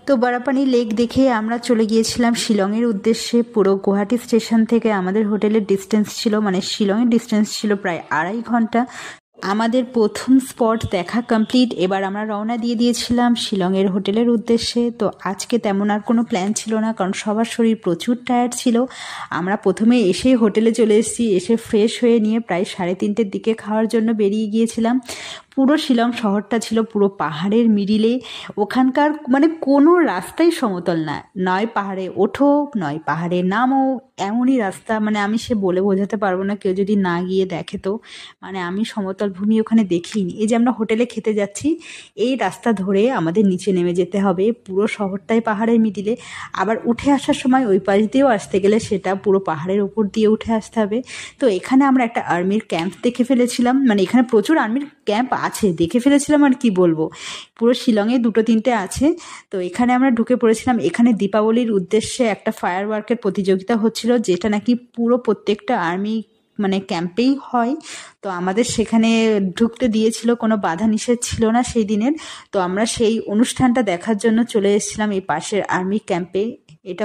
তো বারাপানি লেক দেখে আমরা চলে গিয়েছিলাম শিলংয়ের উদ্দেশ্যে। পুরো গুয়াহাটি স্টেশন থেকে আমাদের হোটেলের ডিস্টেন্স ছিল, মানে শিলংয়ের ডিস্টেন্স ছিল প্রায় 2.5 ঘন্টা। আমাদের প্রথম স্পট দেখা কমপ্লিট। এবার আমরা রওনা দিয়ে দিয়েছিলাম শিলংয়ের হোটেলের উদ্দেশ্যে। তো আজকে তেমন আর কোনো প্ল্যান ছিল না, কারণ সবার শরীর প্রচুর টায়ার্ড ছিল। আমরা প্রথমে এসে হোটেলে চলে এসেছি, এসে ফ্রেশ হয়ে নিয়ে প্রায় 3:30-এর দিকে খাওয়ার জন্য বেরিয়ে গিয়েছিলাম। পুরো শিলং শহরটা ছিল পুরো পাহাড়ের মিডিলে। ওখানকার মানে কোনো রাস্তাই সমতল না, নয় পাহাড়ে ওঠো নয় পাহাড়ে নামো, এমনই রাস্তা। মানে আমি সে বলে বোঝাতে পারবো না, কেউ যদি না গিয়ে দেখে তো। মানে আমি সমতল ভূমি ওখানে দেখিনি। এই যে আমরা হোটেলে খেতে যাচ্ছি, এই রাস্তা ধরে আমাদের নিচে নেমে যেতে হবে। পুরো শহরটাই পাহাড়ের মিডিলে। আবার উঠে আসার সময় ওই পাশ দিয়েও আসতে গেলে সেটা পুরো পাহাড়ের উপর দিয়ে উঠে আসতে হবে। তো এখানে আমরা একটা আর্মির ক্যাম্প দেখে ফেলেছিলাম, মানে এখানে প্রচুর আর্মির ক্যাম্প আছে, দেখে ফেলেছিলাম আর কি বলবো। পুরো শিলংয়ে 2-3টে আছে। তো এখানে আমরা ঢুকে পড়েছিলাম। এখানে দীপাবলির উদ্দেশ্যে একটা ফায়ার ওয়ার্কের প্রতিযোগিতা হচ্ছিল, যেটা নাকি পুরো প্রত্যেকটা আর্মি মানে ক্যাম্পেই হয়। তো আমাদের সেখানে ঢুকতে দিয়েছিল, কোনো বাধা নিষেধ ছিল না সেই দিনের। তো আমরা সেই অনুষ্ঠানটা দেখার জন্য চলে এসেছিলাম এই পাশের আর্মি ক্যাম্পে। এটা